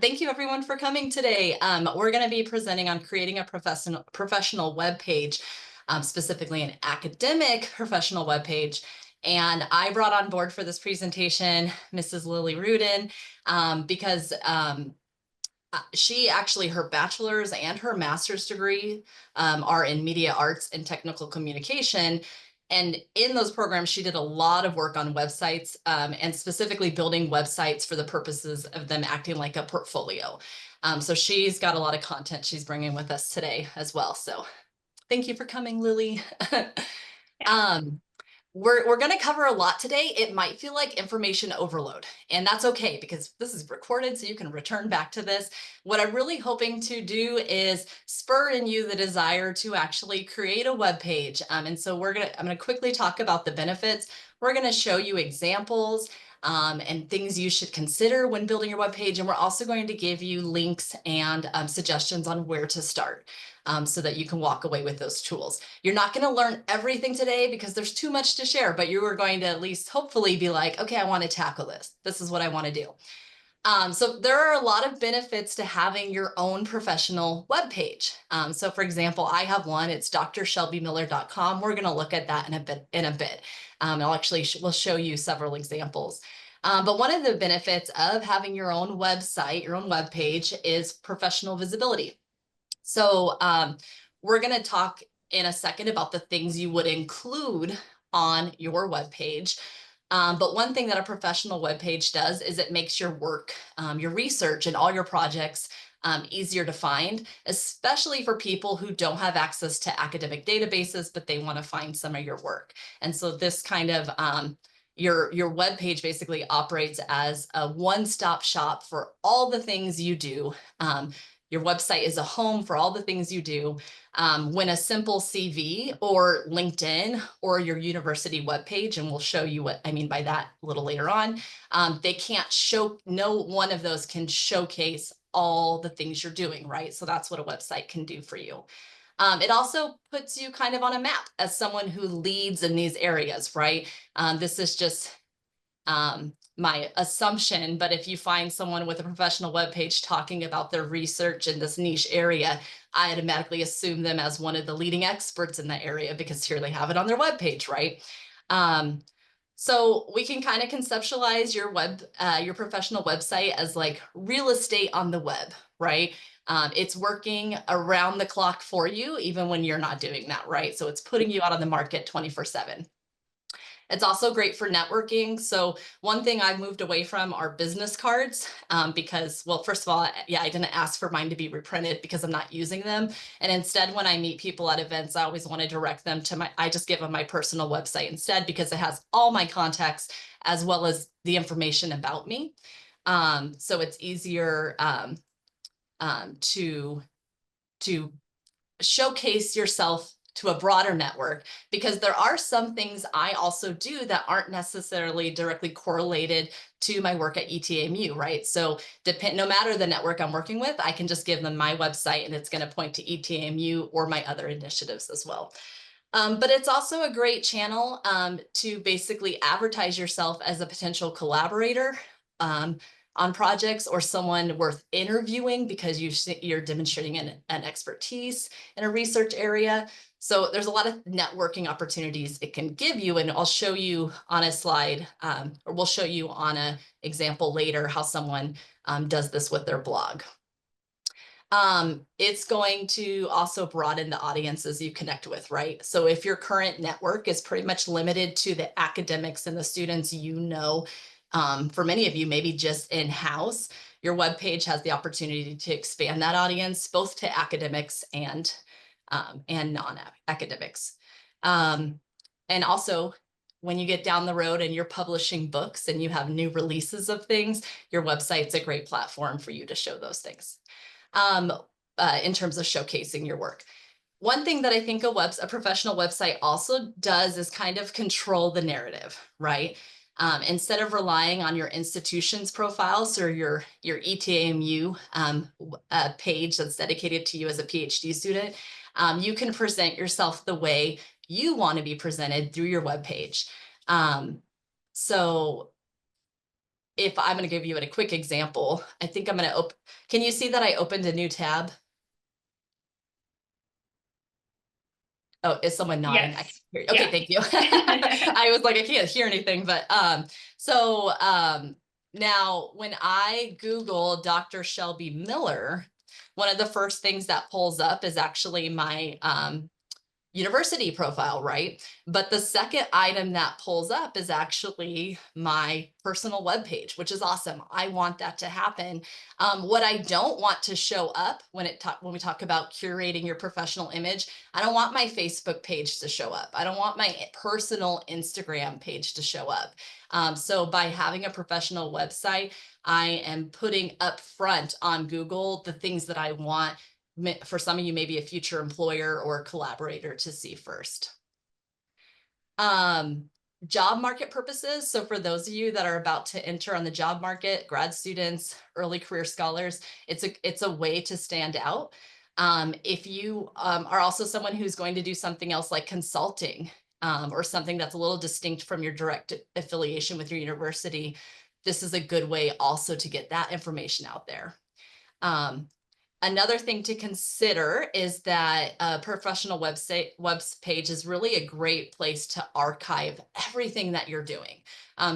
Thank you everyone for coming today. We're going to be presenting on creating a professional web page, specifically an academic professional web page. And I brought on board for this presentation Mrs. Lilly Rudin because she actually, her bachelor's and her master's degree are in media arts and technical communication. And in those programs, she did a lot of work on websites and specifically building websites for the purposes of them acting like a portfolio. So she's got a lot of content she's bringing with us today as well. So thank you for coming, Lily. We're going to cover a lot today. It might feel like information overload, and that's okay because this is recorded so you can return back to this. What I'm really hoping to do is spur in you the desire to actually create a web page. And so I'm going to quickly talk about the benefits. We're going to show you examples and things you should consider when building your web page. And we're also going to give you links and suggestions on where to start. So that you can walk away with those tools. You're not going to learn everything today because there's too much to share, but you are going to at least hopefully be like, okay, I want to tackle this. This is what I want to do. So there are a lot of benefits to having your own professional web page. So for example, I have one, it's drshelbymiller.com. We're going to look at that in a bit. We'll show you several examples. But one of the benefits of having your own website, your own web page, is professional visibility. So we're going to talk in a second about the things you would include on your web page. But one thing that a professional web page does is it makes your work, your research and all your projects easier to find, especially for people who don't have access to academic databases, but they want to find some of your work. And so this kind of your web page basically operates as a one-stop shop for all the things you do. Your website is a home for all the things you do. When a simple CV or LinkedIn or your university webpage, and we'll show you what I mean by that a little later on, no one of those can showcase all the things you're doing, right? So that's what a website can do for you. It also puts you kind of on a map as someone who leads in these areas, right? This is just my assumption, but if you find someone with a professional web page talking about their research in this niche area, I automatically assume them as one of the leading experts in that area because here they have it on their web page, right? So we can kind of conceptualize your professional website as like real estate on the web, right? It's working around the clock for you, even when you're not doing that, right? So it's putting you out on the market 24/7. It's also great for networking. So one thing I've moved away from are business cards because, well, first of all, yeah, I didn't ask for mine to be reprinted because I'm not using them. And instead, when I meet people at events, I always want to direct them to I just give them my personal website instead because it has all my contacts as well as the information about me. So it's easier to showcase yourself to a broader network, because there are some things I also do that aren't necessarily directly correlated to my work at ETAMU, right? So no matter the network I'm working with, I can just give them my website and it's going to point to ETAMU or my other initiatives as well. But it's also a great channel to basically advertise yourself as a potential collaborator on projects or someone worth interviewing because you're demonstrating an expertise in a research area. So there's a lot of networking opportunities it can give you. And I'll show you on a slide, or we'll show you on an example later how someone does this with their blog. It's going to also broaden the audiences you connect with, right? So if your current network is pretty much limited to the academics and the students you know, for many of you, maybe just in-house, your webpage has the opportunity to expand that audience, both to academics and non-academics. And also, when you get down the road and you're publishing books and you have new releases of things, your website's a great platform for you to show those things in terms of showcasing your work. One thing that I think a professional website also does is kind of control the narrative, right? Instead of relying on your institution's profiles or your ETAMU page that's dedicated to you as a PhD student, you can present yourself the way you want to be presented through your webpage. So if I'm going to give you a quick example, I think I'm going to open, can you see that I opened a new tab? Oh, is someone nodding? I can't Yes. hear you. Okay, Yeah. thank you. I was like, I can't hear anything, but now when I Google Dr. Shelby Miller, one of the first things that pulls up is actually my university profile, right? But the second item that pulls up is actually my personal webpage, which is awesome. I want that to happen. What I don't want to show up when we talk about curating your professional image, I don't want my Facebook page to show up. I don't want my personal Instagram page to show up. So by having a professional website, I am putting up front on Google the things that I want for some of you, maybe a future employer or collaborator to see first. Job market purposes. So for those of you that are about to enter on the job market, grad students, early career scholars, it's a way to stand out. If you are also someone who's going to do something else like consulting or something that's a little distinct from your direct affiliation with your university, this is a good way also to get that information out there. Another thing to consider is that a professional web page is really a great place to archive everything that you're doing.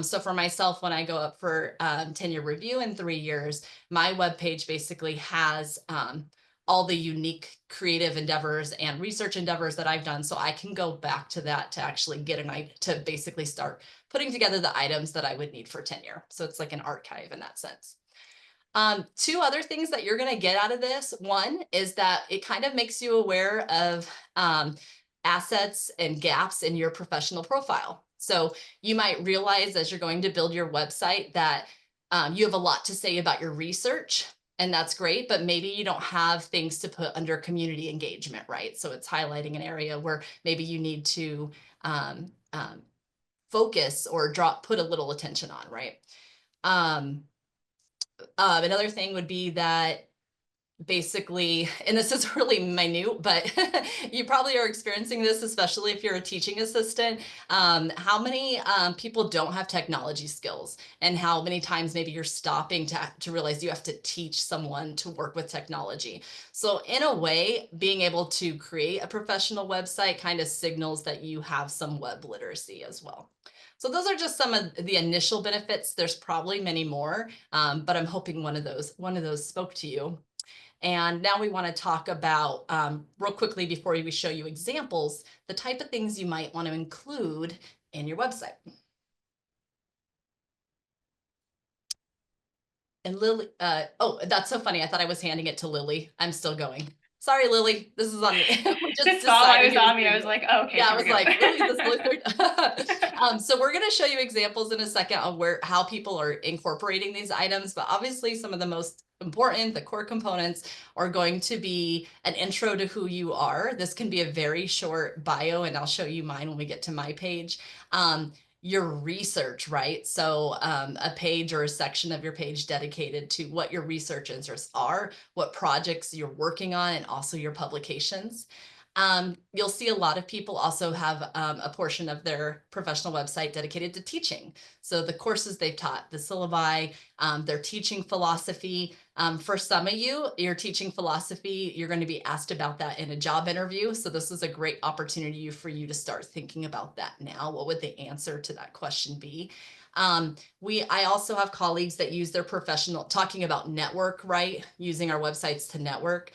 So for myself, when I go up for tenure review in 3 years, my web page basically has all the unique creative endeavors and research endeavors that I've done. So I can go back to that to actually get to basically start putting together the items that I would need for tenure. So it's like an archive in that sense. Two other things that you're going to get out of this. One is that it kind of makes you aware of assets and gaps in your professional profile. So you might realize as you're going to build your website that you have a lot to say about your research, and that's great, but maybe you don't have things to put under community engagement, right? So it's highlighting an area where maybe you need to focus or put a little attention on, right? Another thing would be that basically, and this is really minute, but you probably are experiencing this, especially if you're a teaching assistant, how many people don't have technology skills, and how many times maybe you're stopping to realize you have to teach someone to work with technology. So in a way, being able to create a professional website kind of signals that you have some web literacy as well. So those are just some of the initial benefits. There's probably many more, but I'm hoping one of those spoke to you. And now we want to talk about, real quickly before we show you examples, the type of things you might want to include in your website. And Lily, oh, that's so funny. I thought I was handing it to Lily. I'm still going. Sorry, Lily, this is on me. We just The spotlight decided was it was on me. I was you. like, oh, okay, Yeah, I here we was go. like, really, this Lily? So we're going to show you examples in a second of how people are incorporating these items, but obviously some of the most important, the core components, are going to be an intro to who you are. This can be a very short bio, and I'll show you mine when we get to my page. Your research, right? So a page or a section of your page dedicated to what your research interests are, what projects you're working on, and also your publications. You'll see a lot of people also have a portion of their professional website dedicated to teaching. So the courses they've taught, the syllabi, their teaching philosophy. For some of you, your teaching philosophy, you're going to be asked about that in a job interview. So this is a great opportunity for you to start thinking about that now. What would the answer to that question be? I also have colleagues that use their professional, talking about network, right? Using our websites to network.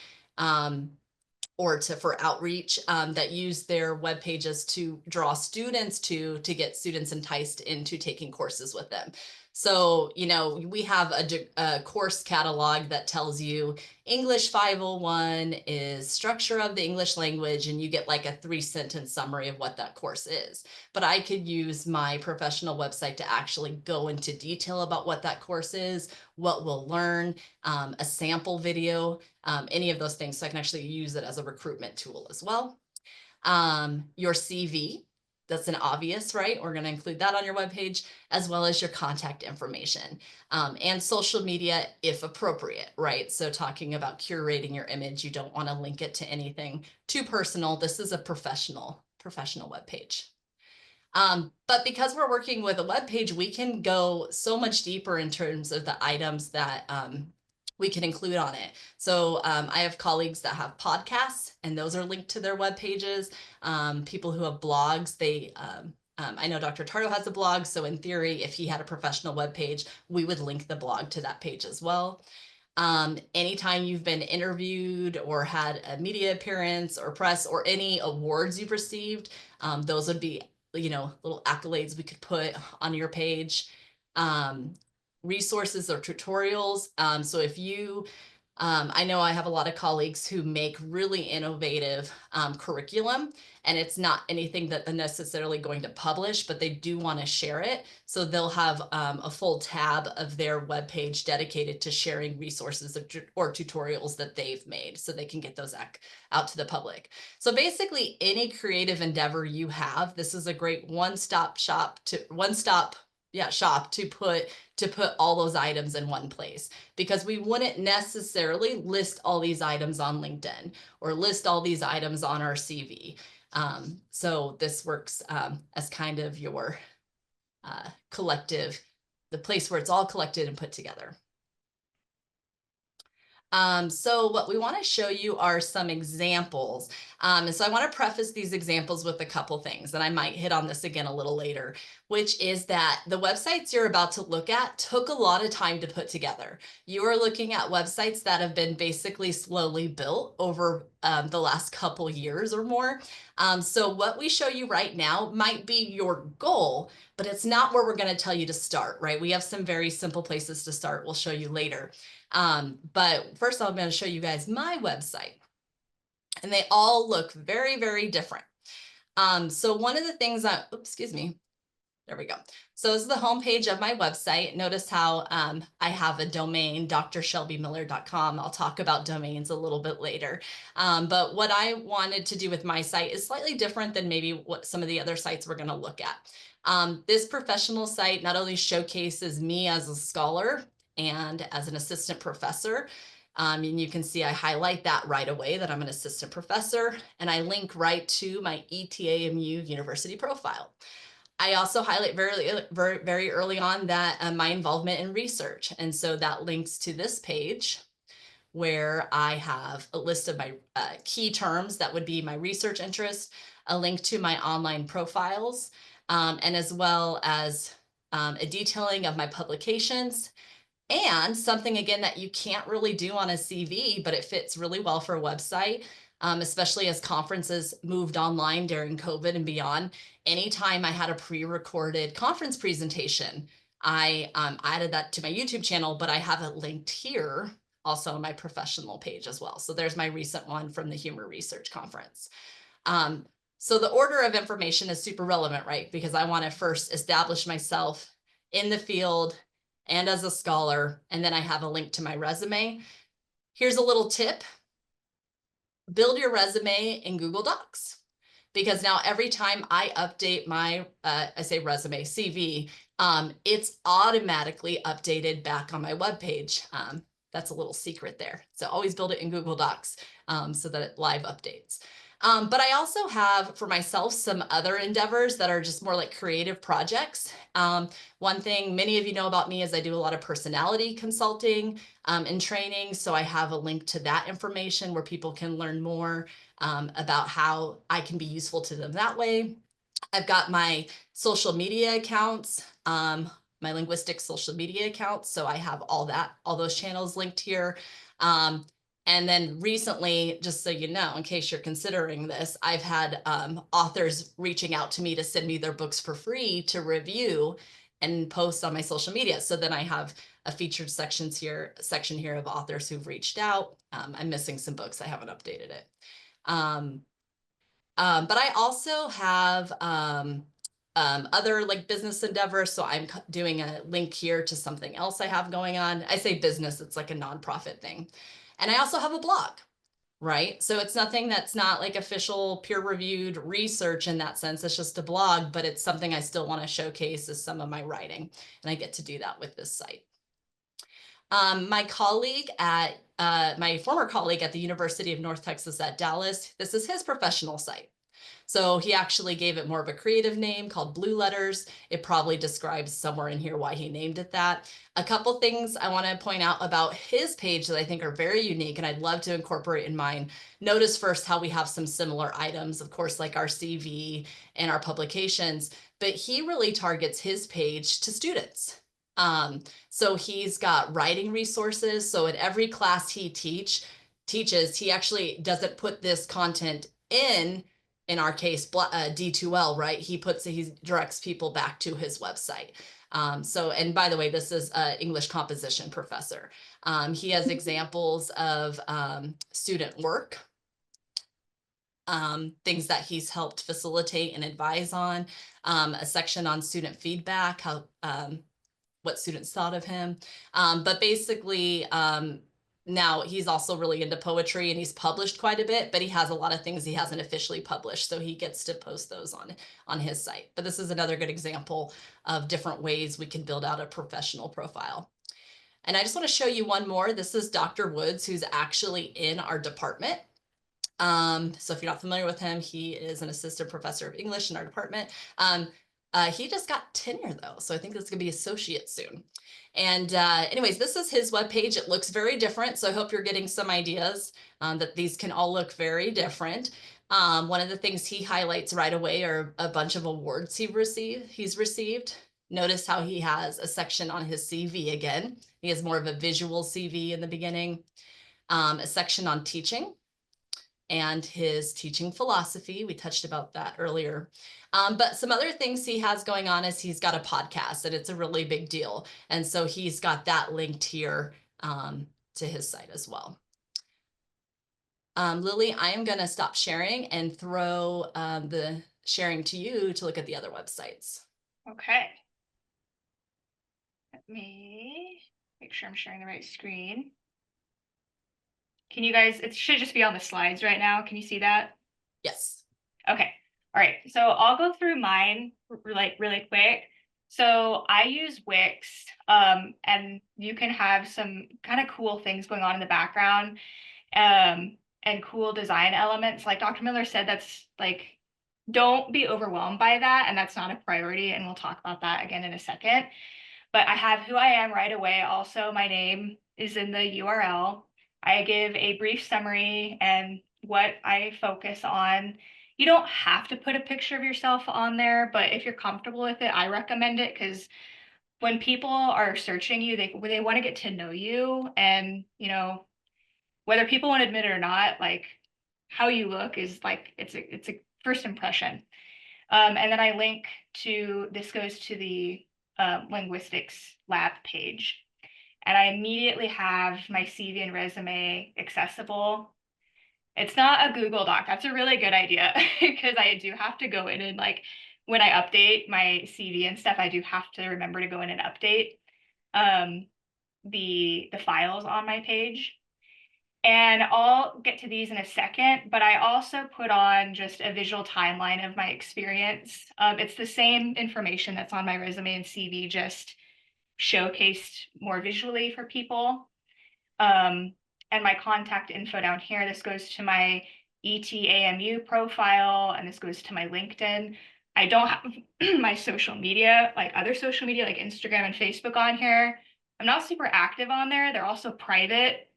Or for outreach, that use their web pages to draw students to get students enticed into taking courses with them. So, we have a course catalog that tells you English 501 is structure of the English language, and you get like a 3-sentence summary of what that course is. But I could use my professional website to actually go into detail about what that course is, what we'll learn, a sample video, any of those things. So I can actually use it as a recruitment tool as well. Your CV, that's an obvious, right? We're going to include that on your webpage, as well as your contact information, and social media if appropriate, right? So talking about curating your image, you don't want to link it to anything too personal. This is a professional webpage. But because we're working with a web page, we can go so much deeper in terms of the items that we can include on it. So I have colleagues that have podcasts, and those are linked to their web pages. People who have blogs, I know Dr. Tardo has a blog, so in theory, if he had a professional web page, we would link the blog to that page as well. Anytime you've been interviewed or had a media appearance or press or any awards you've received, those would be, little accolades we could put on your page. Resources or tutorials. So if you, I know I have a lot of colleagues who make really innovative curriculum, and it's not anything that they're necessarily going to publish, but they do want to share it. So they'll have a full tab of their webpage dedicated to sharing resources or tutorials that they've made, so they can get those out to the public. So basically, any creative endeavor you have, this is a great one-stop shop to put all those items in one place, because we wouldn't necessarily list all these items on LinkedIn or list all these items on our CV. So this works as kind of your collective, the place where it's all collected and put together. So what we want to show you are some examples. And so I want to preface these examples with a couple things, and I might hit on this again a little later, which is that the websites you're about to look at took a lot of time to put together. You are looking at websites that have been basically slowly built over the last couple years or more. So what we show you right now might be your goal, but it's not where we're going to tell you to start, right? We have some very simple places to start. We'll show you later. But first I'm going to show you guys my website, and they all look very, very different. So one of the things excuse me, there we go. So this is the homepage of my website. Notice how I have a domain, drshelbymiller.com. I'll talk about domains a little bit later. But what I wanted to do with my site is slightly different than maybe what some of the other sites we're going to look at. This professional site not only showcases me as a scholar and as an assistant professor, and you can see I highlight that right away that I'm an assistant professor, and I link right to my ETAMU University profile. I also highlight very early on that my involvement in research. And so that links to this page where I have a list of my key terms that would be my research interest, a link to my online profiles, and as well as a detailing of my publications, and something, again, that you can't really do on a CV, but it fits really well for a website, especially as conferences moved online during COVID and beyond. Anytime I had a pre-recorded conference presentation, I added that to my YouTube channel, but I have it linked here also on my professional page as well. So there's my recent one from the Humor Research Conference. So the order of information is super relevant, right? Because I want to first establish myself in the field and as a scholar, and then I have a link to my resume. Here's a little tip. Build your resume in Google Docs, because now every time I update my, I say resume, CV, it's automatically updated back on my webpage. That's a little secret there. So always build it in Google Docs so that it live updates. But I also have for myself some other endeavors that are just more like creative projects. One thing many of you know about me is I do a lot of personality consulting and training. So I have a link to that information where people can learn more about how I can be useful to them that way. I've got my social media accounts, my linguistics social media accounts. So I have all those channels linked here. And then recently, just so you know, in case you're considering this, I've had authors reaching out to me to send me their books for free to review and post on my social media. So then I have a featured section here of authors who've reached out. I'm missing some books. I haven't updated it. But I also have other like business endeavors. So I'm doing a link here to something else I have going on. I say business, it's like a nonprofit thing. And I also have a blog, right? So it's nothing that's not like official peer-reviewed research in that sense. It's just a blog, but it's something I still want to showcase as some of my writing. And I get to do that with this site. My former colleague at the University of North Texas at Dallas, this is his professional site. So he actually gave it more of a creative name called Blue Letters. It probably describes somewhere in here why he named it that. A couple things I want to point out about his page that I think are very unique and I'd love to incorporate in mine. Notice first how we have some similar items, of course, like our CV and our publications, but he really targets his page to students. So he's got writing resources. So in every class he teaches, he actually doesn't put this content in our case, D2L, right? He directs people back to his website. And by the way, this is an English composition professor. He has examples of student work, things that he's helped facilitate and advise on, a section on student feedback, how what students thought of him. But basically, now he's also really into poetry and he's published quite a bit, but he has a lot of things he hasn't officially published. So he gets to post those on his site. But this is another good example of different ways we can build out a professional profile. And I just want to show you one more. This is Dr. Woods, who's actually in our department. So if you're not familiar with him, he is an assistant professor of English in our department. He just got tenure though, so I think that's gonna be associate soon. And anyways, this is his webpage. It looks very different, so I hope you're getting some ideas that these can all look very different. One of the things he highlights right away are a bunch of awards he's received. Notice how he has a section on his CV again. He has more of a visual CV in the beginning, a section on teaching and his teaching philosophy. We touched about that earlier. But some other things he has going on is he's got a podcast and it's a really big deal. And so he's got that linked here to his site as well. Lily, I am going to stop sharing and throw the sharing to you to look at the other websites. Okay. Let me make sure I'm sharing the right screen. Can you guys, it should just be on the slides right now. Can you see that? Yes. Okay. All right. So I'll go through mine like really quick. So I use Wix, and you can have some kind of cool things going on in the background, and cool design elements. Like Dr. Miller said, that's like, don't be overwhelmed by that. And that's not a priority. And we'll talk about that again in a second. But I have who I am right away. Also, my name is in the URL. I give a brief summary and what I focus on. You don't have to put a picture of yourself on there, but if you're comfortable with it, I recommend it because when people are searching you, they want to get to know you, and whether people want to admit it or not, like how you look is like it's a first impression. And then I link to this goes to the linguistics lab page. And I immediately have my CV and resume accessible. It's not a Google Doc. That's a really good idea because I do have to go in and like when I update my CV and stuff, I do have to remember to go in and update the files on my page. And I'll get to these in a second, but I also put on just a visual timeline of my experience. It's the same information that's on my resume and CV, just showcased more visually for people. And my contact info down here, this goes to my ETAMU profile, and this goes to my LinkedIn. I don't have my social media, like other social media, like Instagram and Facebook on here. I'm not super active on there. They're also private.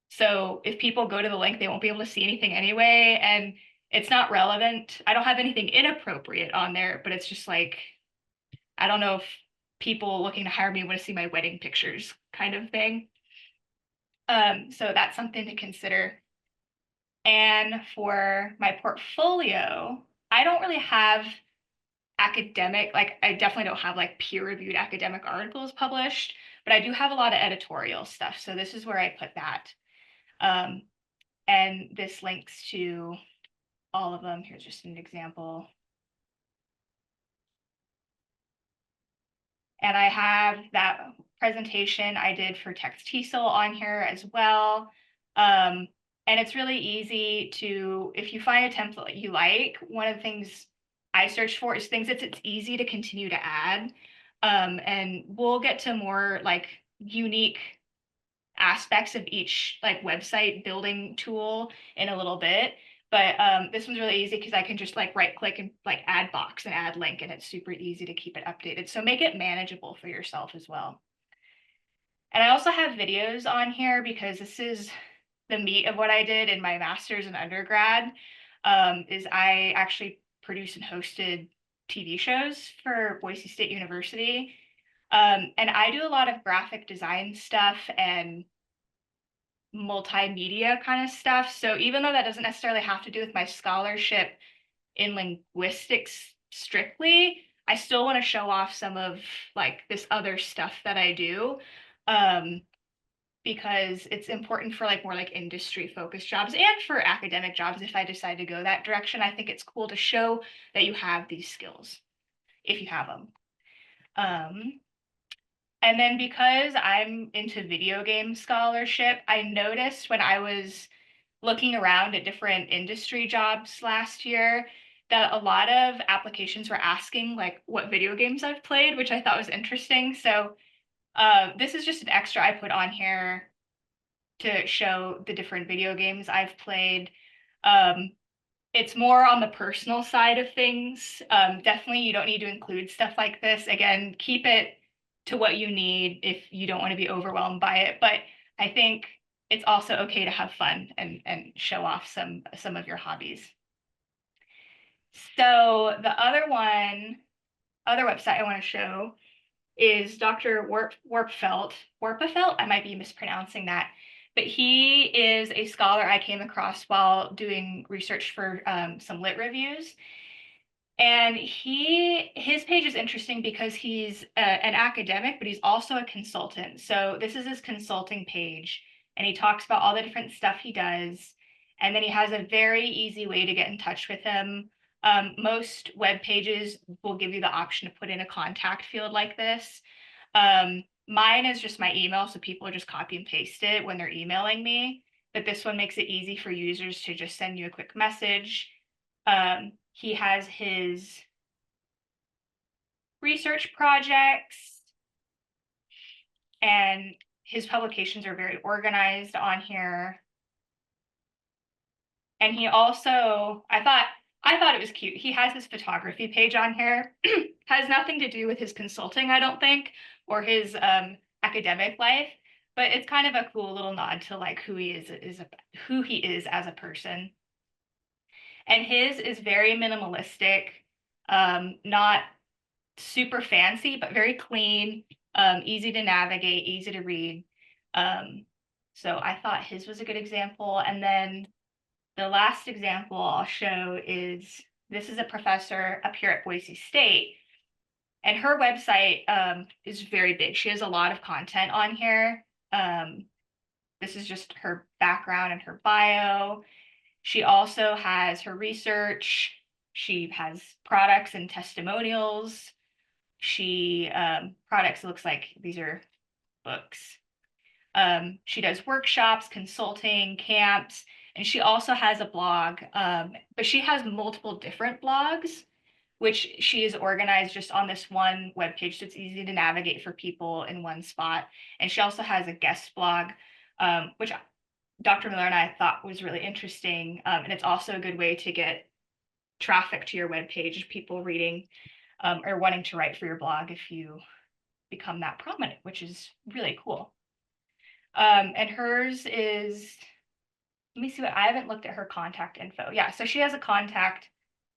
So if people go to the link, they won't be able to see anything anyway. And it's not relevant. I don't have anything inappropriate on there, but it's just like, I don't know if people looking to hire me want to see my wedding pictures kind of thing. So that's something to consider. And for my portfolio, I don't really have academic, like I definitely don't have like peer-reviewed academic articles published, but I do have a lot of editorial stuff. So this is where I put that. And this links to all of them. Here's just an example. And I have that presentation I did for TESOL on here as well. And it's really easy to, if you find a template you like, one of the things I search for is things that it's easy to continue to add. And we'll get to more like unique aspects of each like website building tool in a little bit. But this one's really easy because I can just like right click and like add box and add link, and it's super easy to keep it updated. So make it manageable for yourself as well. And I also have videos on here because this is the meat of what I did in my master's and undergrad, is I actually produced and hosted TV shows for Boise State University. And I do a lot of graphic design stuff and multimedia kind of stuff. So even though that doesn't necessarily have to do with my scholarship in linguistics strictly, I still want to show off some of like this other stuff that I do. Because it's important for like more like industry focused jobs and for academic jobs. If I decide to go that direction, I think it's cool to show that you have these skills if you have them. And then because I'm into video game scholarship, I noticed when I was looking around at different industry jobs last year that a lot of applications were asking like what video games I've played, which I thought was interesting. So this is just an extra I put on here to show the different video games I've played. It's more on the personal side of things. Definitely, you don't need to include stuff like this. Again, keep it to what you need if you don't want to be overwhelmed by it. But I think it's also okay to have fun and show off some of your hobbies. So the other website I want to show is Dr. Warpfelt. I might be mispronouncing that, but he is a scholar I came across while doing research for some lit reviews. And his page is interesting because he's an academic, but he's also a consultant. So this is his consulting page, and he talks about all the different stuff he does. And then he has a very easy way to get in touch with him. Most web pages will give you the option to put in a contact field like this. Mine is just my email, so people just copy and paste it when they're emailing me. But this one makes it easy for users to just send you a quick message. He has his research projects, and his publications are very organized on here. And he also, I thought it was cute. He has his photography page on here. Has nothing to do with his consulting, I don't think, or his academic life, but it's kind of a cool little nod to like who he is as a person. And his is very minimalistic, not super fancy, but very clean, easy to navigate, easy to read. So I thought his was a good example. And then the last example I'll show is, this is a professor up here at Boise State, and her website is very big. She has a lot of content on here. This is just her background and her bio. She also has her research. She has products and testimonials. Products, looks like these are books. She does workshops, consulting, camps, and she also has a blog, but she has multiple different blogs, which she is organized just on this one webpage, so it's easy to navigate for people in one spot. And she also has a guest blog, which Dr. Miller and I thought was really interesting. And it's also a good way to get traffic to your webpage, people reading or wanting to write for your blog if you become that prominent, which is really cool. And hers is, let me see what, I haven't looked at her contact info. Yeah, so she has a contact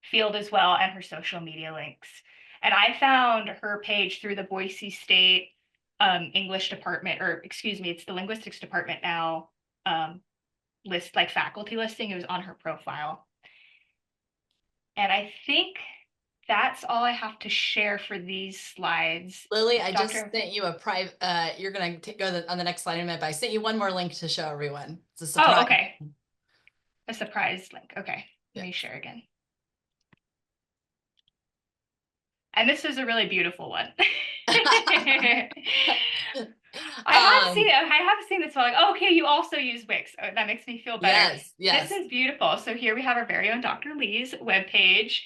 field as well and her social media links. And I found her page through the Boise State English department, or excuse me, it's the linguistics department now, list, like faculty listing. It was on her profile. And I think that's all I have to share for these slides. Lily, I just sent you a private, you're going to go on the next slide in a minute, but I sent you one more link to show everyone. It's a surprise. Oh, okay. A surprise link. Okay, let me share again. And this is a really beautiful one. I haven't seen this one. Like, oh, okay, you also use Wix. Oh, that makes me feel better. Yes. This is beautiful. So here we have our very own Dr. Lee's webpage.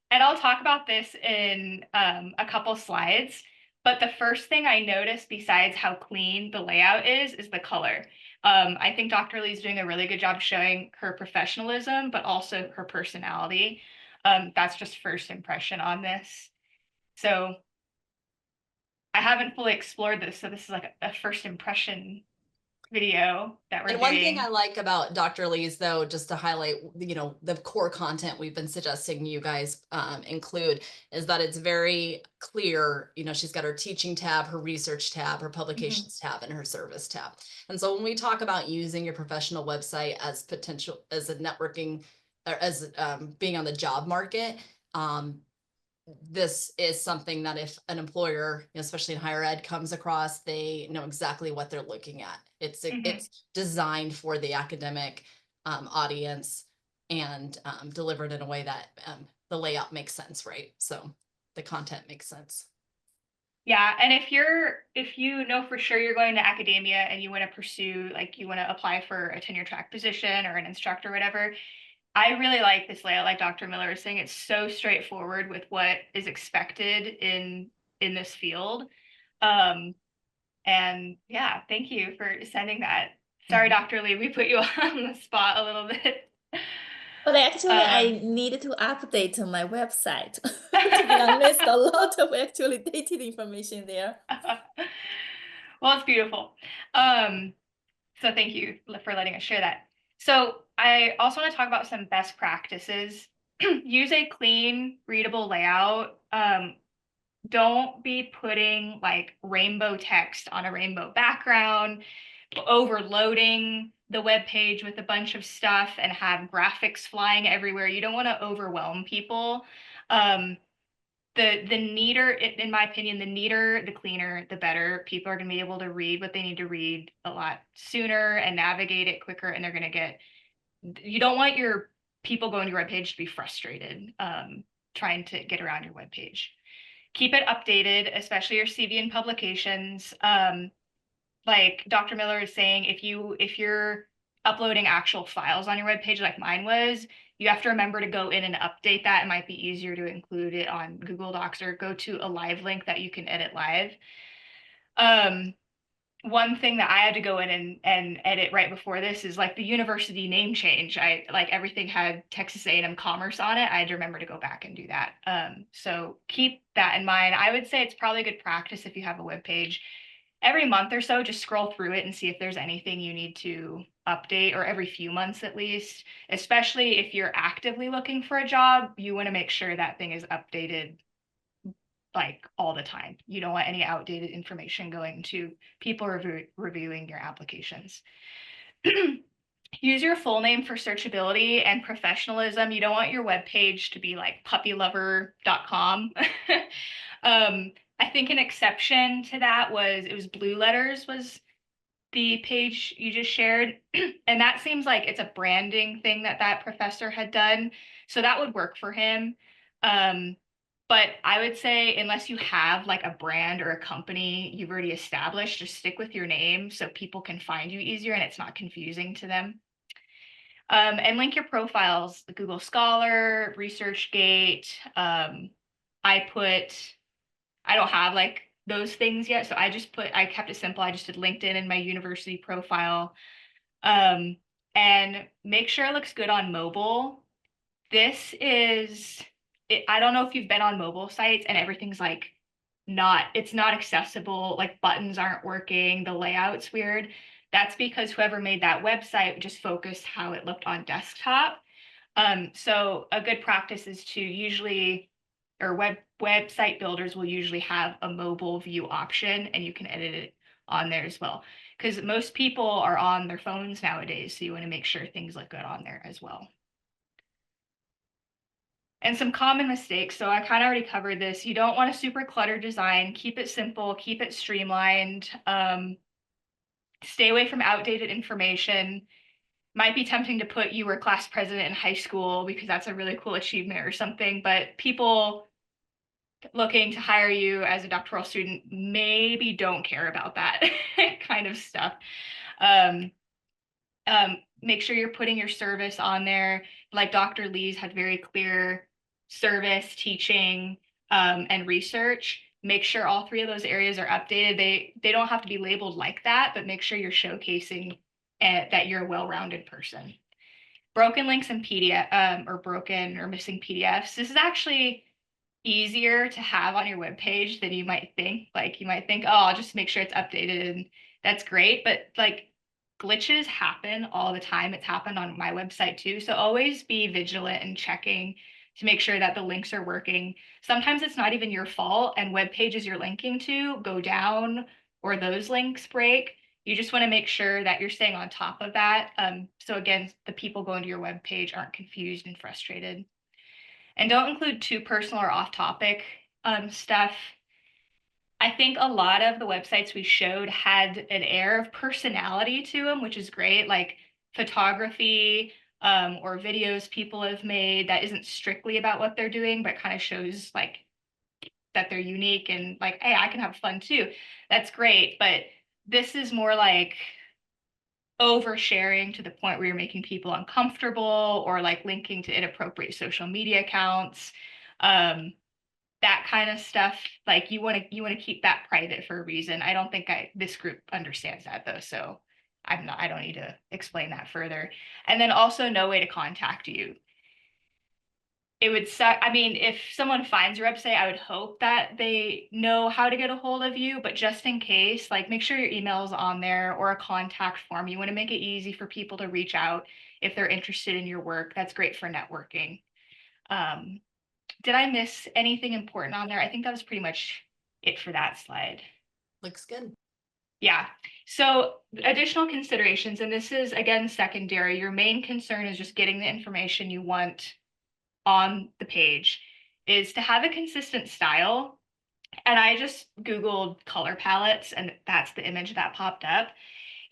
And I'll talk about this in a couple slides. But the first thing I noticed, besides how clean the layout is the color. I think Dr. Lee's doing a really good job showing her professionalism, but also her personality. That's just first impression on this. So I haven't fully explored this, so this is like a first impression video that we're And one thing I doing. like about Dr. Lee's, though, just to highlight, the core content we've been suggesting you guys include, is that it's very clear. She's got her teaching tab, her research tab, her publications tab, and her service tab. And so when we talk about using your professional website as as a networking, or as being on the job market, this is something that if an employer, especially in higher ed, comes across, they know exactly what they're looking at. It's designed for the academic audience, and delivered in a way that the layout makes sense, right? So the content makes sense. Yeah, and if you know for sure you're going to academia and you want to pursue, like you want to apply for a tenure track position or an instructor or whatever, I really like this layout, like Dr. Miller is saying. It's so straightforward with what is expected in this field. Um, and yeah, thank you for sending that. Sorry, Dr. Lee, we put you on the spot a little bit. But actually, I needed to update my website. To be honest, a lot of actually dated information there. Well, it's beautiful. So thank you for letting us share that. So I also want to talk about some best practices. Use a clean, readable layout. Don't be putting like rainbow text on a rainbow background, overloading the web page with a bunch of stuff and have graphics flying everywhere. You don't want to overwhelm people. The neater, in my opinion, the neater, the cleaner, the better. People are going to be able to read what they need to read a lot sooner and navigate it quicker, and they're going to get, you don't want your people going to your webpage to be frustrated trying to get around your webpage. Keep it updated, especially your CV and publications. Like Dr. Miller is saying, if you're uploading actual files on your webpage like mine was, you have to remember to go in and update that. It might be easier to include it on Google Docs or go to a live link that you can edit live. One thing that I had to go in and edit right before this is like the university name change. I like everything had Texas A&M Commerce on it. I had to remember to go back and do that. So keep that in mind. I would say it's probably good practice if you have a web page. Every month or so, just scroll through it and see if there's anything you need to update, or every few months at least. Especially if you're actively looking for a job, you want to make sure that thing is updated like all the time. You don't want any outdated information going to people reviewing your applications. Use your full name for searchability and professionalism. You don't want your web page to be like puppylover.com. I think an exception to that was, it was Blue Letters was the page you just shared. And that seems like it's a branding thing that professor had done. So that would work for him. But I would say unless you have like a brand or a company you've already established, just stick with your name so people can find you easier and it's not confusing to them. And link your profiles, Google Scholar, ResearchGate. I don't have like those things yet, so I kept it simple. I just did LinkedIn and my university profile. And make sure it looks good on mobile. I don't know if you've been on mobile sites and everything's like it's not accessible, like buttons aren't working, the layout's weird. That's because whoever made that website just focused how it looked on desktop. So a good practice is to usually, or website builders will usually have a mobile view option, and you can edit it on there as well. Because most people are on their phones nowadays, so you want to make sure things look good on there as well. And some common mistakes. So I kind of already covered this. You don't want a super cluttered design. Keep it simple, keep it streamlined. Stay away from outdated information. Might be tempting to put you were class president in high school because that's a really cool achievement or something, but people looking to hire you as a doctoral student maybe don't care about that kind of stuff. Make sure you're putting your service on there. Like Dr. Lee's had very clear service, teaching, and research. Make sure all three of those areas are updated. They don't have to be labeled like that, but make sure you're showcasing that you're a well-rounded person. Broken links in PDF, or broken or missing PDFs. This is actually easier to have on your webpage than you might think. Like you might think, oh, I'll just make sure it's updated, and that's great. But like glitches happen all the time. It's happened on my website too. So always be vigilant and checking to make sure that the links are working. Sometimes it's not even your fault, and web pages you're linking to go down or those links break. You just want to make sure that you're staying on top of that. So again, the people going to your web page aren't confused and frustrated. And don't include too personal or off-topic stuff. I think a lot of the websites we showed had an air of personality to them, which is great, like photography or videos people have made that isn't strictly about what they're doing, but kind of shows like that they're unique and like, hey, I can have fun too. That's great. But this is more like oversharing to the point where you're making people uncomfortable or like linking to inappropriate social media accounts. That kind of stuff, like you want to keep that private for a reason. I don't think this group understands that though, so I don't need to explain that further. And then also no way to contact you. It would suck. I mean, if someone finds your website, I would hope that they know how to get a hold of you, but just in case, like make sure your email is on there or a contact form. You want to make it easy for people to reach out if they're interested in your work. That's great for networking. Did I miss anything important on there? I think that was pretty much it for that slide. Looks good. Yeah. So additional considerations, and this is again secondary. Your main concern is just getting the information you want on the page, is to have a consistent style. And I just Googled color palettes, and that's the image that popped up.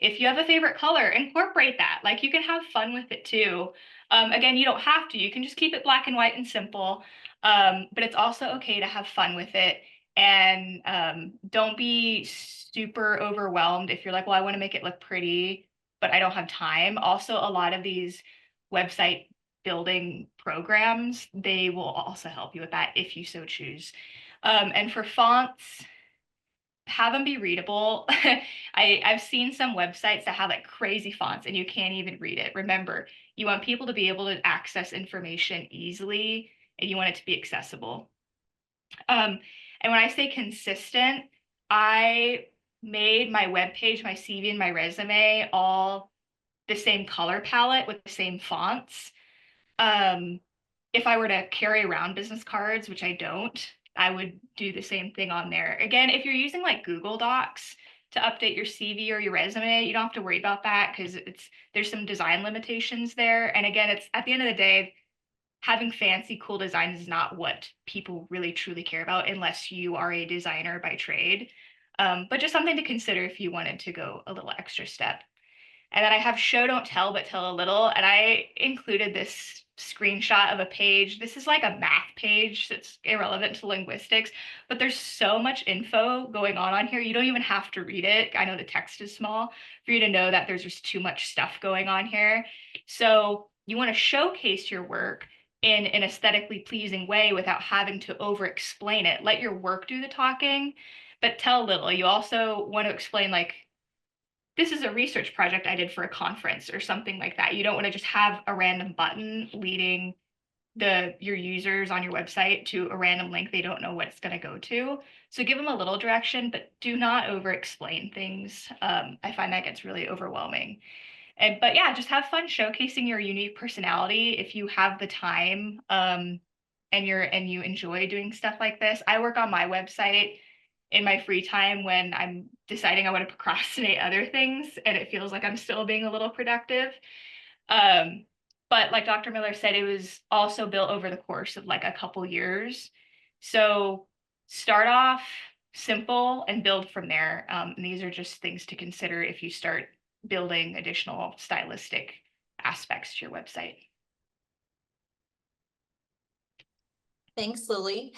If you have a favorite color, incorporate that. Like you can have fun with it too. Again, you don't have to. You can just keep it black and white and simple. But it's also okay to have fun with it. And don't be super overwhelmed if you're like, well, I want to make it look pretty, but I don't have time. Also, a lot of these website building programs, they will also help you with that if you so choose. And for fonts, have them be readable. I've seen some websites that have like crazy fonts and you can't even read it. Remember, you want people to be able to access information easily and you want it to be accessible. And when I say consistent, I made my webpage, my CV, and my resume all the same color palette with the same fonts. If I were to carry around business cards, which I don't, I would do the same thing on there. Again, if you're using like Google Docs to update your CV or your resume, you don't have to worry about that because there's some design limitations there. And again, it's at the end of the day, having fancy, cool designs is not what people really truly care about unless you are a designer by trade. But just something to consider if you wanted to go a little extra step. And then I have show, don't tell, but tell a little. And I included this screenshot of a page. This is like a math page that's irrelevant to linguistics, but there's so much info going on here. You don't even have to read it. I know the text is small for you to know that there's just too much stuff going on here. So you want to showcase your work in an aesthetically pleasing way without having to over explain it. Let your work do the talking, but tell little. You also want to explain like, this is a research project I did for a conference or something like that. You don't want to just have a random button leading your users on your website to a random link they don't know what it's going to go to. So give them a little direction, but do not over explain things. I find that gets really overwhelming. But yeah, just have fun showcasing your unique personality if you have the time and you enjoy doing stuff like this. I work on my website in my free time when I'm deciding I want to procrastinate other things and it feels like I'm still being a little productive. But like Dr. Miller said, it was also built over the course of like a couple years. So start off simple and build from there. And these are just things to consider if you start building additional stylistic aspects to your website. Thanks, Lily.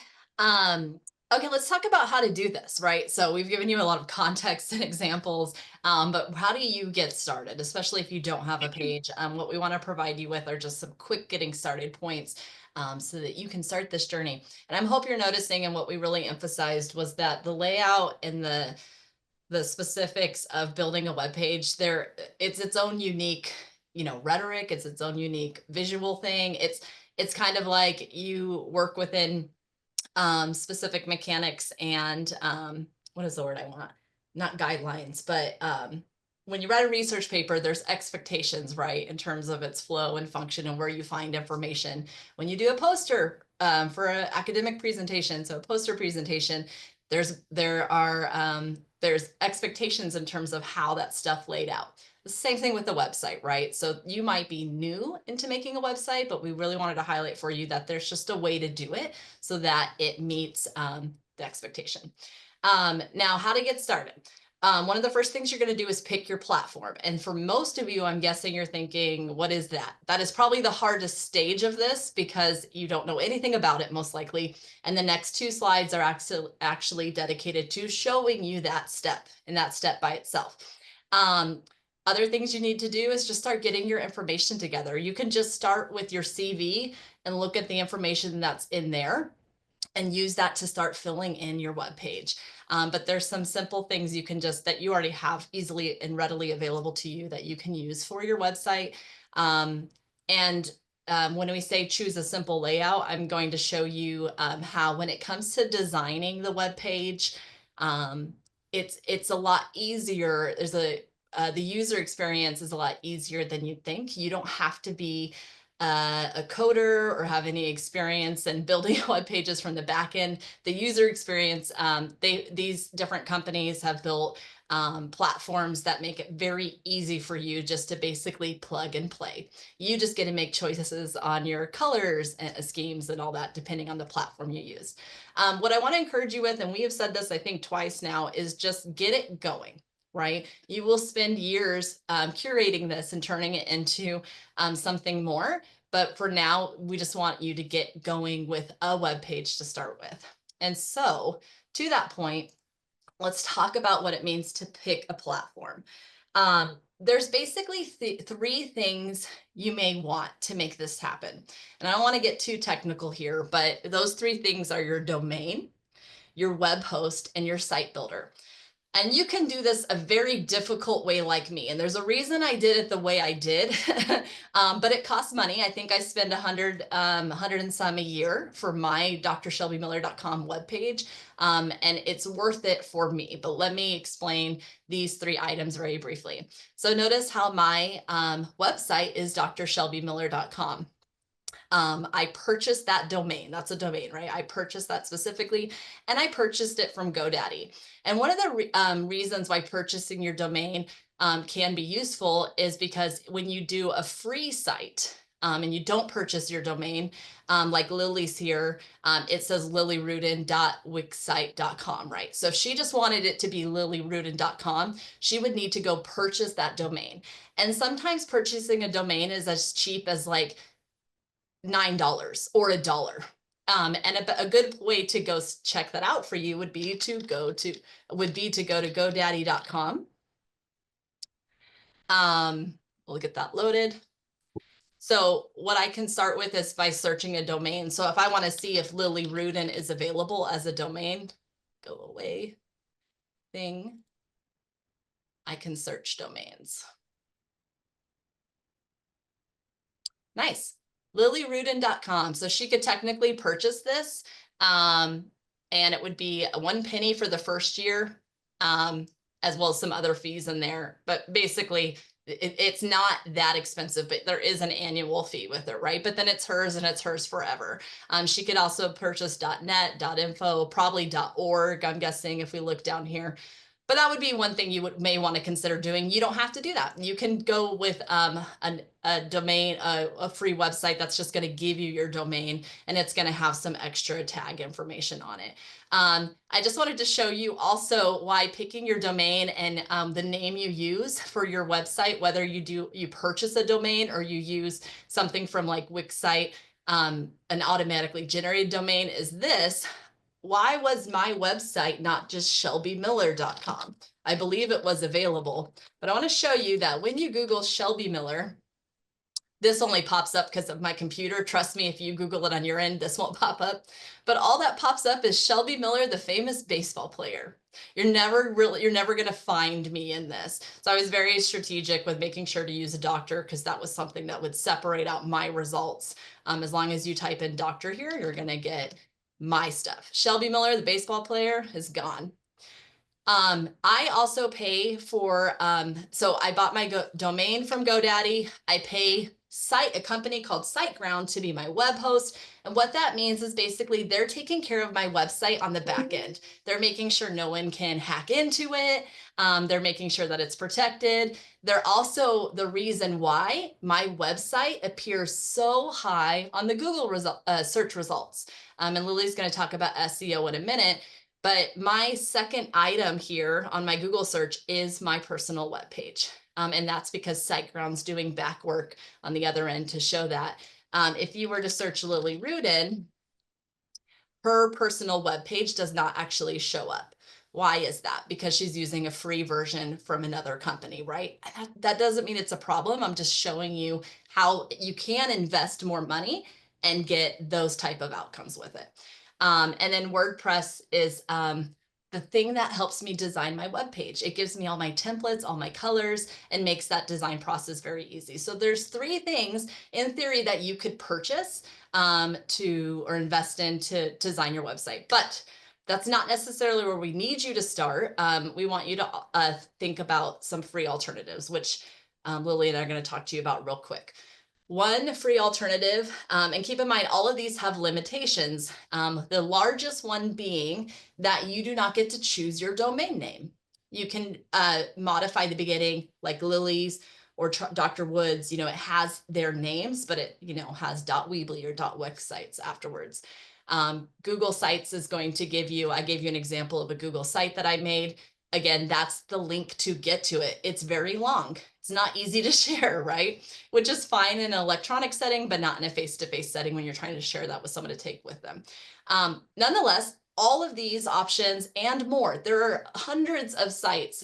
Okay, let's talk about how to do this, right? So we've given you a lot of context and examples, but how do you get started, especially if you don't have a page? What we want to provide you with are just some quick getting started points so that you can start this journey. And I hope you're noticing, and what we really emphasized was that the layout and the the specifics of building a web page. It's its own unique, rhetoric. It's its own unique visual thing. It's kind of like you work within specific mechanics and what is the word I want? Not guidelines, but when you write a research paper, there's expectations, right, in terms of its flow and function and where you find information. When you do a poster for an academic presentation, so a poster presentation, there's expectations in terms of how that stuff laid out. The same thing with the website, right? So you might be new into making a website, but we really wanted to highlight for you that there's just a way to do it so that it meets the expectation. Now, how to get started. One of the first things you're going to do is pick your platform. And for most of you, I'm guessing you're thinking, what is that? That is probably the hardest stage of this because you don't know anything about it, most likely. And the next 2 slides are actually dedicated to showing you that step and that step by itself. Other things you need to do is just start getting your information together. You can just start with your CV and look at the information that's in there and use that to start filling in your web page. But there's some simple things you can that you already have easily and readily available to you that you can use for your website. When we say choose a simple layout, I'm going to show you how, when it comes to designing the web page, it's a lot easier. The user experience is a lot easier than you'd think. You don't have to be a coder or have any experience in building web pages from the back end. The user experience, these different companies have built platforms that make it very easy for you just to basically plug and play. You just get to make choices on your colors and schemes and all that, depending on the platform you use. What I want to encourage you with, and we have said this, I think, twice now, is just get it going. Right? You will spend years curating this and turning it into something more. But for now, we just want you to get going with a web page to start with. And so to that point, let's talk about what it means to pick a platform. There's basically 3 things you may want to make this happen. And I don't want to get too technical here, but those 3 things are your domain, your web host, and your site builder. And you can do this a very difficult way like me. And there's a reason I did it the way I did, but it costs money. I think I spend $100 and some a year for my drshelbymiller.com webpage. And it's worth it for me. But let me explain these 3 items very briefly. So notice how my website is drshelbymiller.com. I purchased that domain. That's a domain, right? I purchased that specifically, and I purchased it from GoDaddy. And one of the reasons why purchasing your domain can be useful is because when you do a free site and you don't purchase your domain, like Lily's here, it says lillyrudin.wixsite.com, right? So if she just wanted it to be lillyrudin.com, she would need to go purchase that domain. And sometimes purchasing a domain is as cheap as like $9 or $1. And a good way to go check that out for you would be to go to godaddy.com. We'll get that loaded. So what I can start with is by searching a domain. So if I want to see if Lilly Rudin is available as a domain, go away thing, I can search domains. Nice. lillyrudin.com. So she could technically purchase this and it would be 1 penny for the first year, as well as some other fees in there. But basically it's not that expensive, but there is an annual fee with it, right? But then it's hers and it's hers forever. She could also purchase .net, .info, probably .org, I'm guessing, if we look down here. But that would be one thing you may want to consider doing. You don't have to do that. You can go with a domain, a free website that's just going to give you your domain, and it's going to have some extra tag information on it. I just wanted to show you also why picking your domain and the name you use for your website, whether you purchase a domain or you use something from like Wixsite, an automatically generated domain, is this. Why was my website not just shelbymiller.com? I believe it was available, but I want to show you that when you Google Shelby Miller, This only pops up because of my computer. Trust me, if you Google it on your end, this won't pop up. But all that pops up is Shelby Miller, the famous baseball player. You're never going to find me in this. So I was very strategic with making sure to use a doctor, because that was something that would separate out my results. As long as you type in doctor here, you're going to get my stuff. Shelby Miller, the baseball player, is gone. I also pay for, so I bought my domain from GoDaddy. I pay a company called SiteGround to be my web host. And what that means is basically they're taking care of my website on the back end. They're making sure no one can hack into it. They're making sure that it's protected. They're also the reason why my website appears so high on the Google search results. And Lily's going to talk about SEO in a minute. But my second item here on my Google search is my personal webpage. And that's because SiteGround's doing back work on the other end to show that. If you were to search Lilly Rudin, her personal webpage does not actually show up. Why is that? Because she's using a free version from another company, right? That doesn't mean it's a problem. I'm just showing you how you can invest more money and get those type of outcomes with it. And then WordPress is the thing that helps me design my web page. It gives me all my templates, all my colors, and makes that design process very easy. So there's 3 things in theory that you could purchase or invest in to design your website. But that's not necessarily where we need you to start. We want you to think about some free alternatives, which Lily and I are going to talk to you about real quick. One free alternative, and keep in mind, all of these have limitations. The largest one being that you do not get to choose your domain name. You can modify the beginning, like Lily's or Dr. Wood's, it has their names, but it, has .weebly or .wix sites afterwards. Google Sites is going to give you, I gave you an example of a Google site that I made. Again, that's the link to get to it. It's very long. It's not easy to share, right? Which is fine in an electronic setting, but not in a face-to-face setting when you're trying to share that with someone to take with them. Nonetheless, all of these options and more, there are hundreds of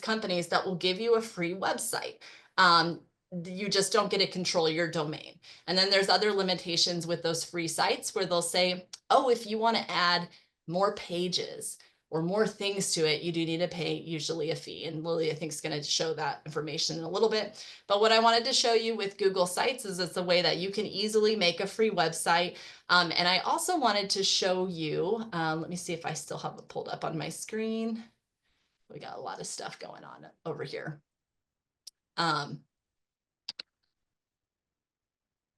companies that will give you a free website. You just don't get to control your domain. And then there's other limitations with those free sites where they'll say, oh, if you want to add more pages or more things to it, you do need to pay usually a fee. And Lily, I think, is going to show that information in a little bit. But what I wanted to show you with Google Sites is it's a way that you can easily make a free website. And I also wanted to show you, let me see if I still have it pulled up on my screen. We got a lot of stuff going on over here.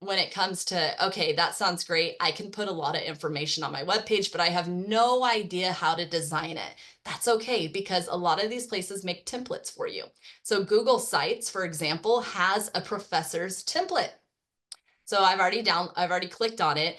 When it comes to, okay, that sounds great. I can put a lot of information on my webpage, but I have no idea how to design it. That's okay, because a lot of these places make templates for you. So Google Sites, for example, has a professor's template. So I've already clicked on it.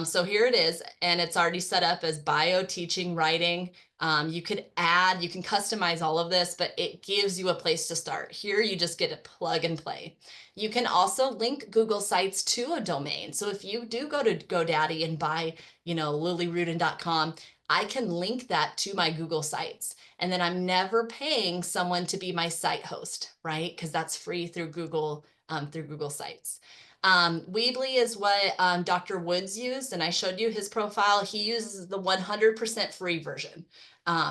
So here it is, and it's already set up as bio, teaching, writing. You can customize all of this, but it gives you a place to start. Here you just get a plug and play. You can also link Google Sites to a domain. So if you do go to GoDaddy and buy, lillyrudin.com, I can link that to my Google Sites. And then I'm never paying someone to be my site host, right? Because that's free through Google Sites. Weebly is what Dr. Woods used, and I showed you his profile. He uses the 100% free version.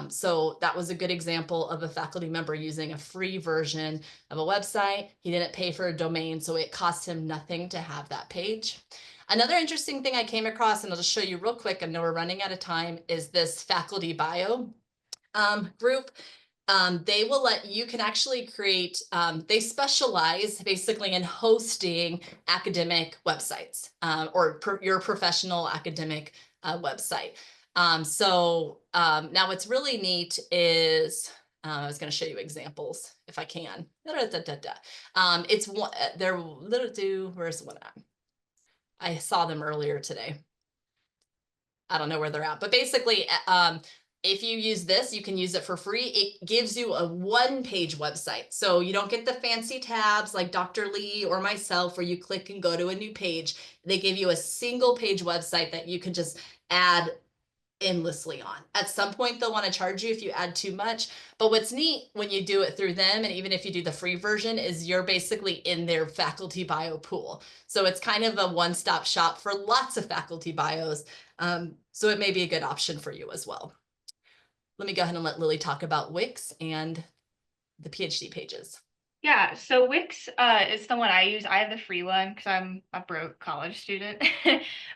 So that was a good example of a faculty member using a free version of a website. He didn't pay for a domain, so it cost him nothing to have that page. Another interesting thing I came across, and I'll just show you real quick, I know we're running out of time, is this faculty bio group. They will you can actually create, they specialize basically in hosting academic websites or your professional academic website. Now what's really neat is, I was going to show you examples if I can. It's one, where's one at? I saw them earlier today. I don't know where they're at, but basically, if you use this, you can use it for free. It gives you a one-page website. So you don't get the fancy tabs like Dr. Lee or myself where you click and go to a new page. They give you a single page website that you can just add endlessly on. At some point, they'll want to charge you if you add too much. But what's neat when you do it through them, and even if you do the free version, is you're basically in their faculty bio pool. So it's kind of a one-stop shop for lots of faculty bios. So it may be a good option for you as well. Let me go ahead and let Lily talk about Wix and the PhD pages. Yeah, so Wix is the one I use. I have the free one because I'm a broke college student.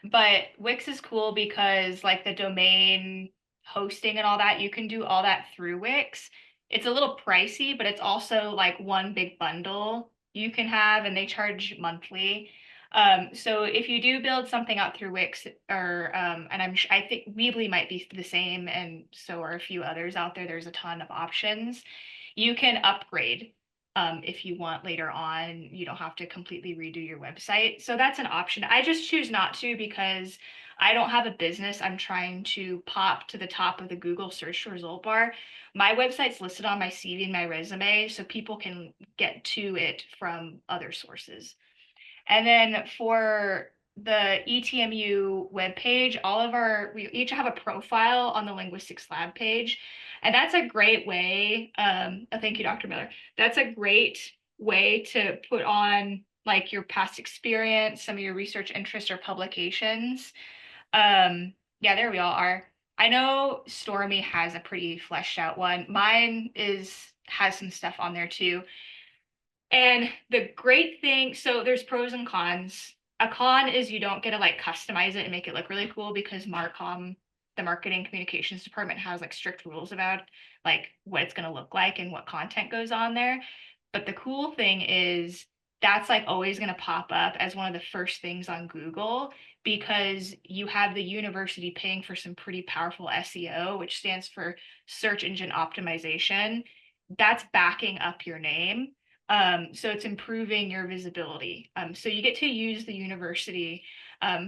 But Wix is cool because like the domain hosting and all that, you can do all that through Wix. It's a little pricey, but it's also like one big bundle you can have, and they charge monthly. So if you do build something out through Wix, or and I think Weebly might be the same, and so are a few others out there. There's a ton of options. You can upgrade if you want later on. You don't have to completely redo your website. So that's an option. I just choose not to because I don't have a business I'm trying to pop to the top of the Google search result bar. My website's listed on my CV and my resume, so people can get to it from other sources. And then for the ETMU webpage, we each have a profile on the Linguistics Lab page. And that's a great way, thank you, Dr. Miller. That's a great way to put on like your past experience, some of your research interests or publications. Yeah, there we all are. I know Stormy has a pretty fleshed out one. Mine has some stuff on there too. And the great thing, so there's pros and cons. A con is you don't get to like customize it and make it look really cool because Marcom, the marketing communications department, has like strict rules about like what it's going to look like and what content goes on there. But the cool thing is that's like always going to pop up as one of the first things on Google because you have the university paying for some pretty powerful SEO, which stands for search engine optimization. That's backing up your name. So it's improving your visibility. So you get to use the university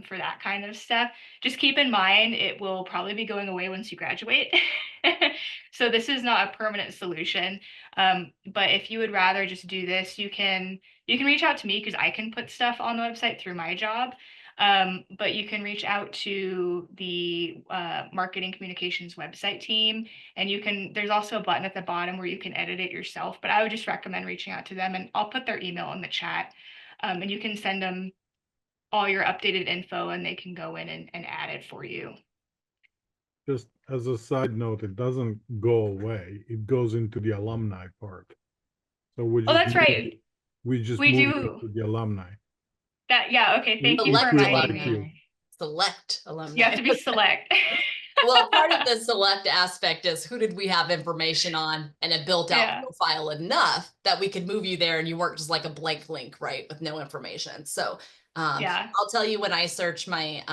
for that kind of stuff. Just keep in mind, it will probably be going away once you graduate. So this is not a permanent solution. But if you would rather just do this, you can reach out to me because I can put stuff on the website through my job. But you can reach out to the marketing communications website team, and there's also a button at the bottom where you can edit it yourself, but I would just recommend reaching out to them, and I'll put their email in the chat, and you can send them all your updated info and they can go in and add it for you. Just as a side note, it doesn't go away. It goes into the alumni part. So we just that's right. We just We moved do. it to the alumni. Yeah, okay. Thank you for reminding me. Select alumni. You have to be select. Well, part of the select aspect is who did we have information on and a built out profile enough that we could move you there and you weren't just like a blank link, right, with no information. So I'll tell you, when I search my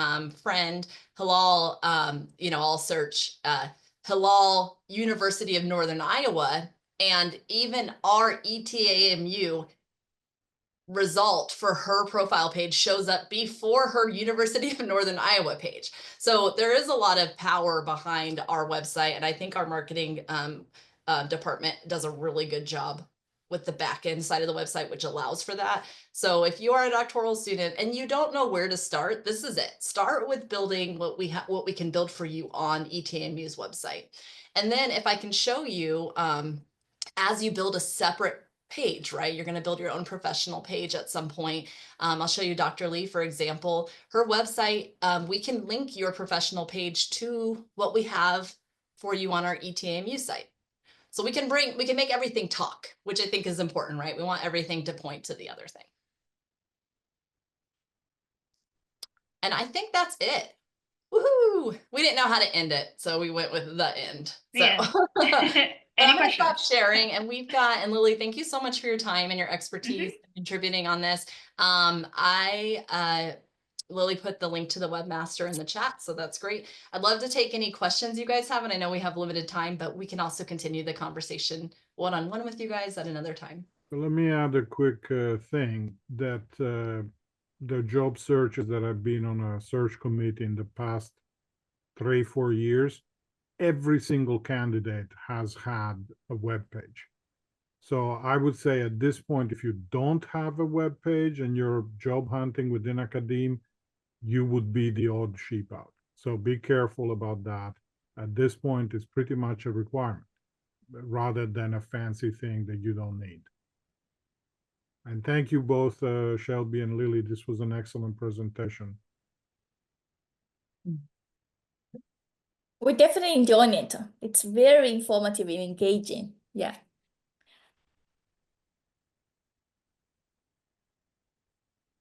friend Halal, I'll search Halal University of Northern Iowa, and even our ETAMU result for her profile page shows up before her University of Northern Iowa page. So there is a lot of power behind our website, and I think our marketing department does a really good job with the back end side of the website, which allows for that. So if you are a doctoral student and you don't know where to start, this is it. Start with building what we can build for you on ETMU's website. And then if I can show you, as you build a separate page, right? You're going to build your own professional page at some point. I'll show you Dr. Lee, for example, her website. We can link your professional page to what we have for you on our ETMU site. So we can make everything talk, which I think is important, right? We want everything to point to the other thing. And I think that's it. Woohoo! We didn't know how to end it, so we went with the end. So I'm going to stop sharing, and and Lily, thank you so much for your time and your expertise contributing on this. Lily put the link to the webmaster in the chat, so that's great. I'd love to take any questions you guys have, and I know we have limited time, but we can also continue the conversation one-on-one with you guys at another time. Let me add a quick thing that the job searches that I've been on a search committee in the past 3-4 years, every single candidate has had a web page. So I would say at this point, if you don't have a web page and you're job hunting within academia, you would be the odd sheep out. So be careful about that. At this point, it's pretty much a requirement rather than a fancy thing that you don't need. And thank you both, Shelby and Lily. This was an excellent presentation. We're definitely enjoying it. It's very informative and engaging. Yeah.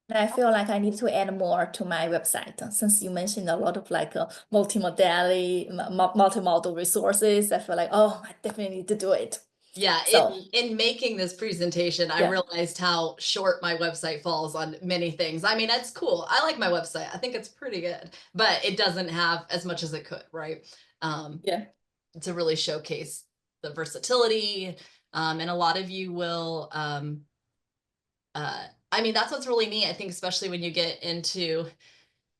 And I feel like I need to add more to my website since you mentioned a lot of like multimodal resources. I feel like, oh, I definitely need to do it. Yeah, So in making this presentation, I Yeah. realized how short my website falls on many things. I mean, it's cool. I like my website. I think it's pretty good, but it doesn't have as much as it could, right? yeah. To really showcase the versatility. And a lot of you will, I mean, that's what's really neat. I think, especially when you get into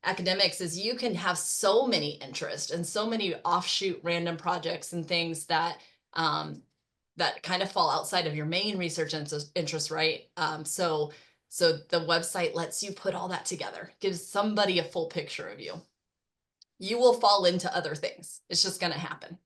academics, is you can have so many interests and so many offshoot random projects and things that, that kind of fall outside of your main research interests, right? So the website lets you put all that together, gives somebody a full picture of you. You will fall into other things. It's just going to happen.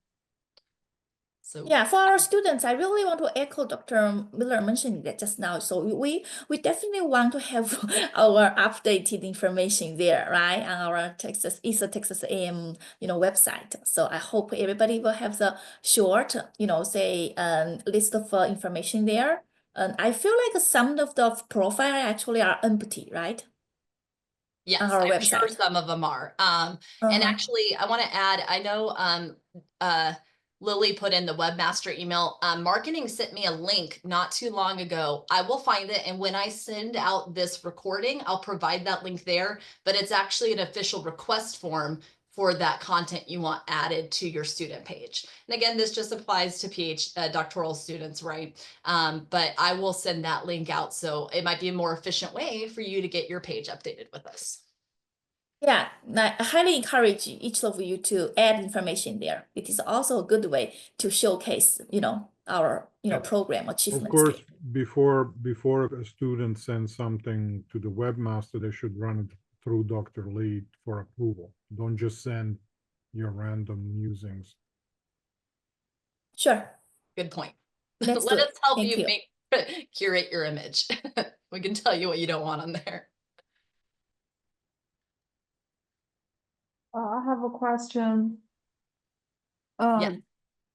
So Yeah, for our students, I really want to echo Dr. Miller mentioned that just now. So we definitely want to have our updated information there, right, on our East Texas A&M, website. So I hope everybody will have the short, say list of information there. And I feel like some of the profile actually are empty, right? yes, On our I'm sure website. some of them are. And actually, I want to add, I know Lily put in the webmaster email. Marketing sent me a link not too long ago. I will find it. And when I send out this recording, I'll provide that link there. But it's actually an official request form for that content you want added to your student page. And again, this just applies to doctoral students, right? But I will send that link out. So it might be a more efficient way for you to get your page updated with us. Yeah, I highly encourage each of you to add information there. It is also a good way to showcase, our, program Of achievements course, there. before a student sends something to the webmaster, they should run it through Dr. Lee for approval. Don't just send your random musings. Sure. Good point. Let's Let do us it. help Thank you you. curate your image. We can tell you what you don't want on there. I have a question. Yeah.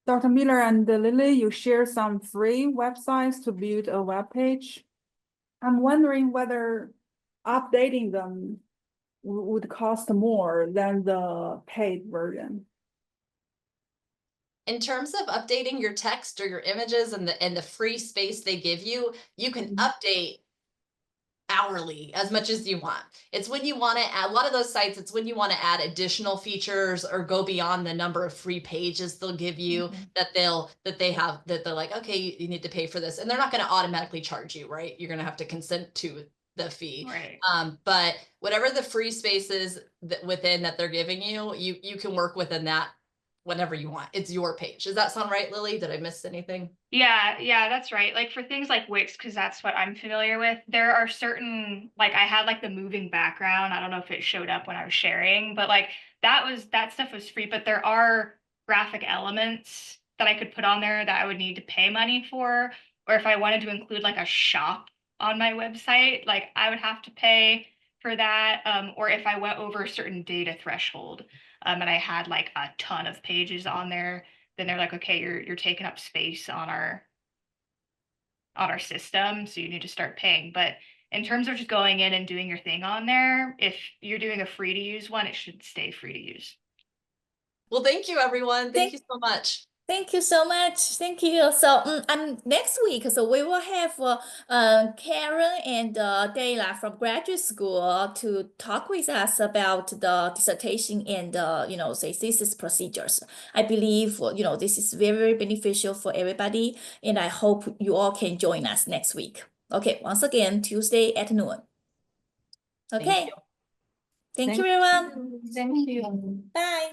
Dr. Miller and Lily, you share some free websites to build a web page. I'm wondering whether updating them would cost more than the paid version. In terms of updating your text or your images and the free space they give you, you can update hourly as much as you want. It's when you want to add a lot of those sites, it's when you want to add additional features or go beyond the number of free pages they'll give you that they're like, okay, you need to pay for this. And they're not going to automatically charge you, right? You're going to have to consent to the fee. Right. But whatever the free spaces within that they're giving you, you can work within that whenever you want. It's your page. Does that sound right, Lily? Did I miss anything? Yeah, that's right. Like for things like Wix, because that's what I'm familiar with, there are certain, like I had like the moving background. I don't know if it showed up when I was sharing, but like that stuff was free, but there are graphic elements that I could put on there that I would need to pay money for. Or if I wanted to include like a shop on my website, like I would have to pay for that. Or if I went over a certain data threshold, and I had like a ton of pages on there, then they're like, okay, you're taking up space on our system, so you need to start paying. But in terms of just going in and doing your thing on there, if you're doing a free to use one, it should stay free to use. Well, thank you, everyone. Thank you so much. Thank you so much. Thank you. So next week, so we will have Karen and Dayla from graduate school to talk with us about the dissertation and say thesis procedures. I believe this is very, very beneficial for everybody, and I hope you all can join us next week. Okay, once again, Tuesday at noon. Okay. Thank you, everyone. Thank you. Bye.